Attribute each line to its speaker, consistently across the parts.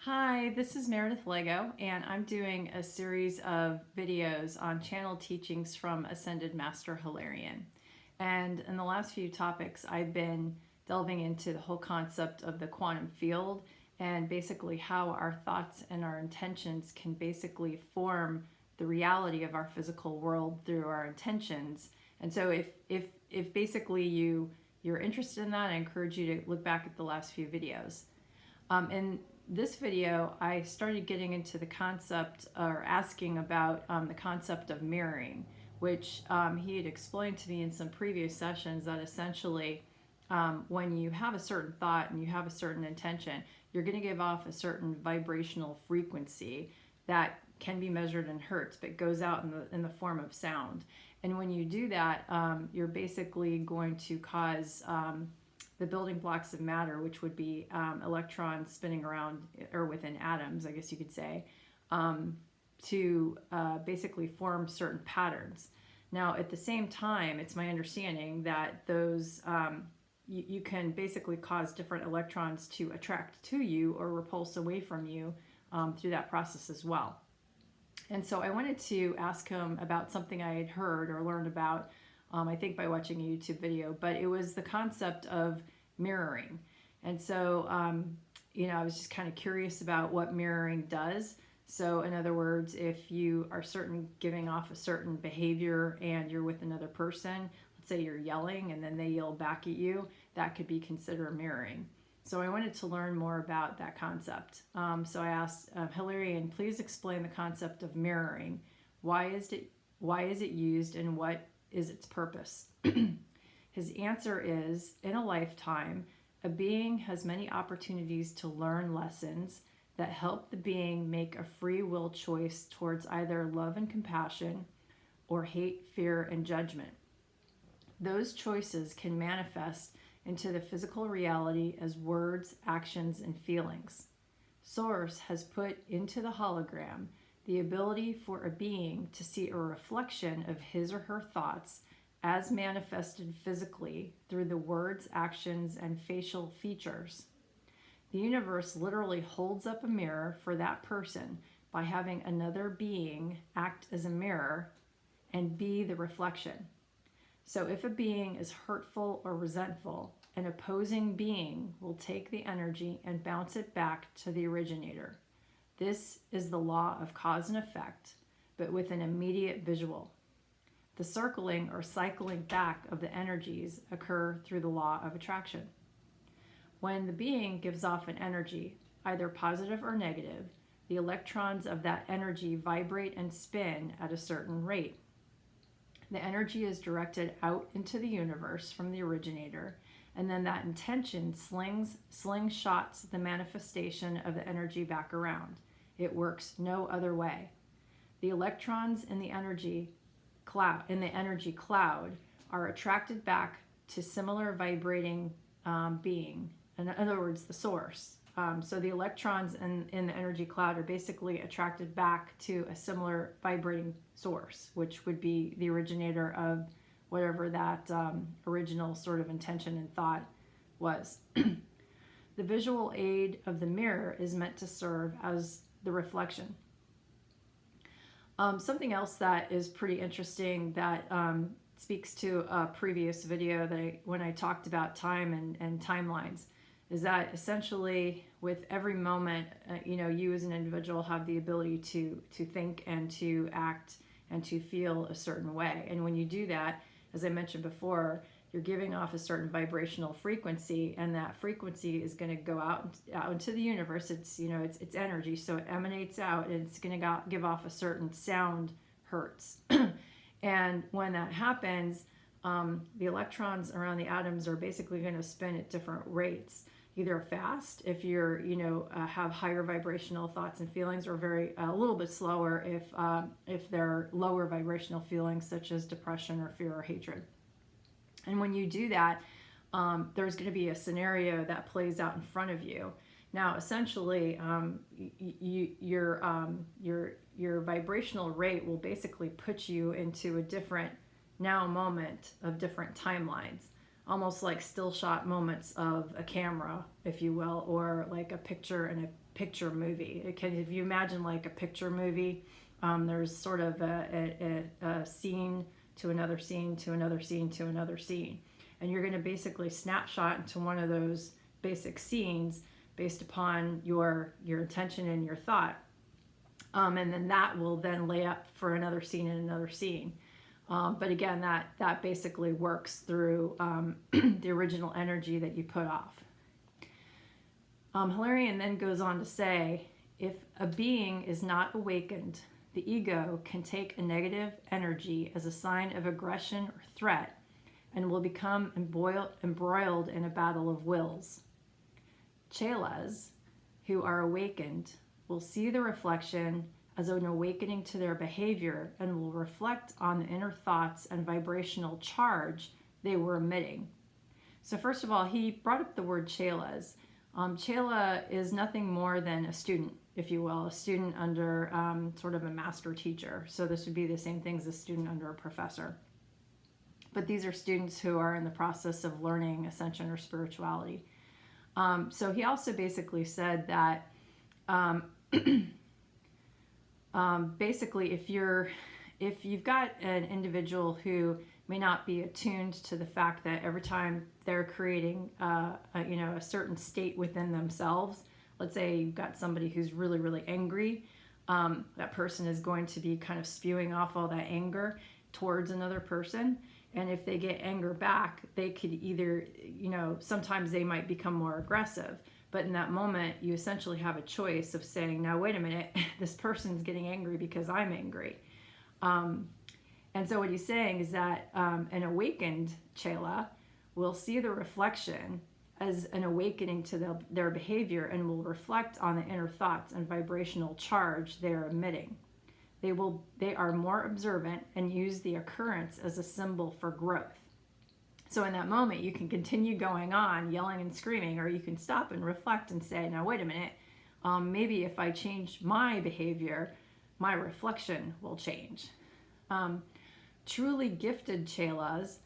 Speaker 1: Hi, this is Meredith Lego, and I'm doing a series of videos on channel teachings from Ascended Master Hilarion. And in the last few topics, I've been delving into the whole concept of the quantum field and basically how our thoughts and our intentions can basically form the reality of our physical world through our intentions. And so if basically you're interested in that, I encourage you to look back at the last few videos. In this video, I started getting into the concept or asking about the concept of mirroring, which he had explained to me in some previous sessions that essentially when you have a certain thought and you have a certain intention, you're going to give off a certain vibrational frequency that can be measured in hertz, but goes out in the form of sound. And when you do that, you're basically going to cause the building blocks of matter, which would be electrons spinning around or within atoms, I guess you could say, to basically form certain patterns. Now, at the same time, it's my understanding that those you can basically cause different electrons to attract to you or repulse away from you through that process as well. And so I wanted to ask him about something I had heard or learned about, I think by watching a YouTube video, but it was the concept of mirroring. And so, I was just kind of curious about what mirroring does. So in other words, if you are giving off a certain behavior and you're with another person, let's say you're yelling and then they yell back at you, that could be considered mirroring. So I wanted to learn more about that concept. So I asked Hilarion, please explain the concept of mirroring. Why is it used and what is its purpose? His answer is, in a lifetime, a being has many opportunities to learn lessons that help the being make a free will choice towards either love and compassion or hate, fear, and judgment. Those choices can manifest into the physical reality as words, actions, and feelings. Source has put into the hologram the ability for a being to see a reflection of his or her thoughts as manifested physically through the words, actions, and facial features. The universe literally holds up a mirror for that person by having another being act as a mirror and be the reflection. So if a being is hurtful or resentful, an opposing being will take the energy and bounce it back to the originator. This is the law of cause and effect, but with an immediate visual. The circling or cycling back of the energies occur through the law of attraction. When the being gives off an energy, either positive or negative, the electrons of that energy vibrate and spin at a certain rate. The energy is directed out into the universe from the originator, and then that intention slingshots the manifestation of the energy back around. It works no other way. The electrons in the energy cloud are attracted back to similar vibrating being. In other words, the source. So the electrons in the energy cloud are basically attracted back to a similar vibrating source, which would be the originator of whatever that original sort of intention and thought was. The visual aid of the mirror is meant to serve as the reflection. Something else that is pretty interesting that speaks to a previous video when I talked about time and timelines is that essentially with every moment, you as an individual have the ability to think and to act and to feel a certain way. And when you do that, as I mentioned before, you're giving off a certain vibrational frequency, and that frequency is going to go out into the universe. It's energy, so it emanates out, and it's going to give off a certain sound hertz. And when that happens, the electrons around the atoms are basically going to spin at different rates, either fast if you're have higher vibrational thoughts and feelings, or a little bit slower if they're lower vibrational feelings such as depression or fear or hatred. And when you do that, there's going to be a scenario that plays out in front of you. Now, essentially, your vibrational rate will basically put you into a different now moment of different timelines. almost like still shot moments of a camera, if you will, or like a picture in a picture movie. If you imagine like a picture movie, there's sort of a scene to another scene to another scene to another scene. And you're going to basically snapshot into one of those basic scenes based upon your attention and your thought. And then that will then lay up for another scene and another scene. But again, that basically works through the original energy that you put off. Hilarion then goes on to say, if a being is not awakened, the ego can take a negative energy as a sign of aggression or threat and will become embroiled in a battle of wills. Chelas, who are awakened, will see the reflection as an awakening to their behavior and will reflect on the inner thoughts and vibrational charge they were emitting. So first of all, he brought up the word chelas. Chela is nothing more than a student, if you will, a student under sort of a master teacher. So this would be the same thing as a student under a professor. But these are students who are in the process of learning Ascension or spirituality. So he also basically said that basically if you've got an individual who may not be attuned to the fact that every time they're creating a certain state within themselves, let's say you've got somebody who's really, really angry, that person is going to be kind of spewing off all that anger towards another person. And if they get anger back, they could either, sometimes they might become more aggressive. But in that moment, you essentially have a choice of saying, now, wait a minute, this person's getting angry because I'm angry. And so what he's saying is that an awakened Chela will see the reflection as an awakening to their behavior and will reflect on the inner thoughts and vibrational charge they are emitting. They are more observant and use the occurrence as a symbol for growth. So in that moment, you can continue going on, yelling and screaming, or you can stop and reflect and say, now, wait a minute, maybe if I change my behavior, my reflection will change. Truly gifted Chelas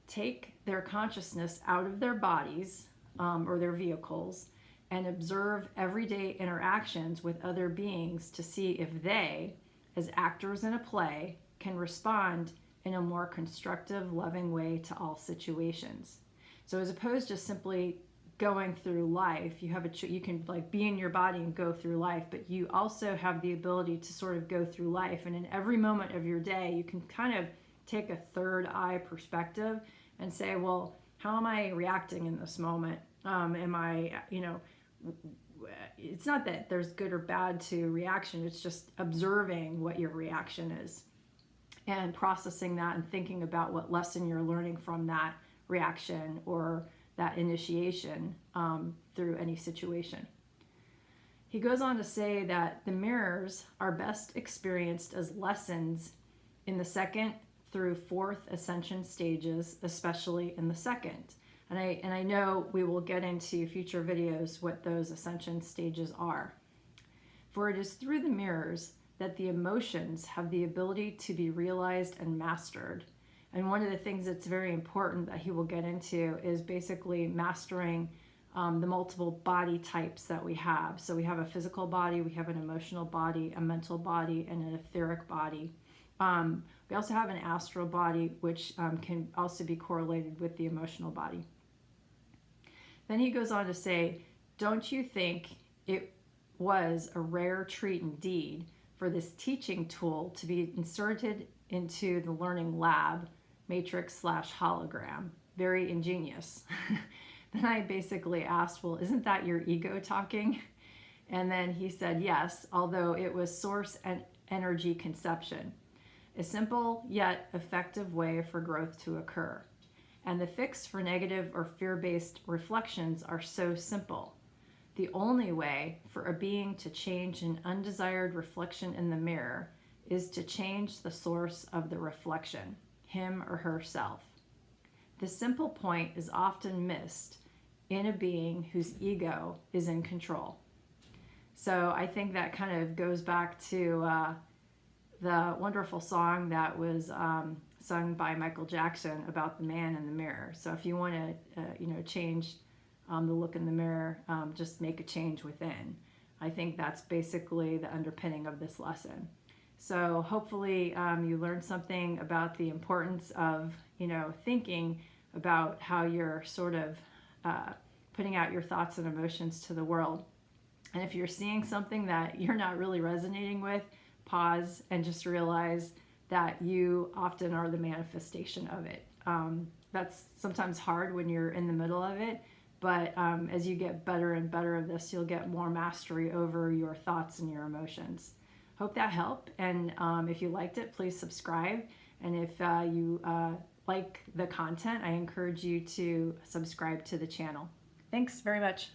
Speaker 1: take their consciousness out of their bodies or their vehicles and observe everyday interactions with other beings to see if they, as actors in a play, can respond in a more constructive, loving way to all situations. So as opposed to simply going through life, you can like be in your body and go through life, but you also have the ability to sort of go through life. And in every moment of your day, you can kind of take a third eye perspective and say, well, how am I reacting in this moment? It's not that there's good or bad to reaction. It's just observing what your reaction is and processing that and thinking about what lesson you're learning from that reaction or that initiation through any situation. He goes on to say that the mirrors are best experienced as lessons in the second through fourth ascension stages, especially in the second. And I know we will get into future videos what those ascension stages are. For it is through the mirrors that the emotions have the ability to be realized and mastered. And one of the things that's very important that he will get into is basically mastering the multiple body types that we have. So we have a physical body, we have an emotional body, a mental body, and an etheric body. We also have an astral body, which can also be correlated with the emotional body. Then he goes on to say, don't you think it was a rare treat indeed for this teaching tool to be inserted into the learning lab, matrix/hologram? Very ingenious. Then I basically asked, well, isn't that your ego talking? And then he said, yes, although it was source and energy conception, a simple yet effective way for growth to occur. And the fix for negative or fear-based reflections are so simple. The only way for a being to change an undesired reflection in the mirror is to change the source of the reflection, him or herself. The simple point is often missed in a being whose ego is in control. So I think that kind of goes back to the wonderful song that was sung by Michael Jackson about the man in the mirror. So if you want to, change the look in the mirror, just make a change within. I think that's basically the underpinning of this lesson. So hopefully you learned something about the importance of, thinking about how you're sort of putting out your thoughts and emotions to the world. And if you're seeing something that you're not really resonating with, pause and just realize that you often are the manifestation of it. That's sometimes hard when you're in the middle of it, but as you get better and better of this, you'll get more mastery over your thoughts and your emotions. Hope that helped, and if you liked it, please subscribe. And if you like the content, I encourage you to subscribe to the channel. Thanks very much.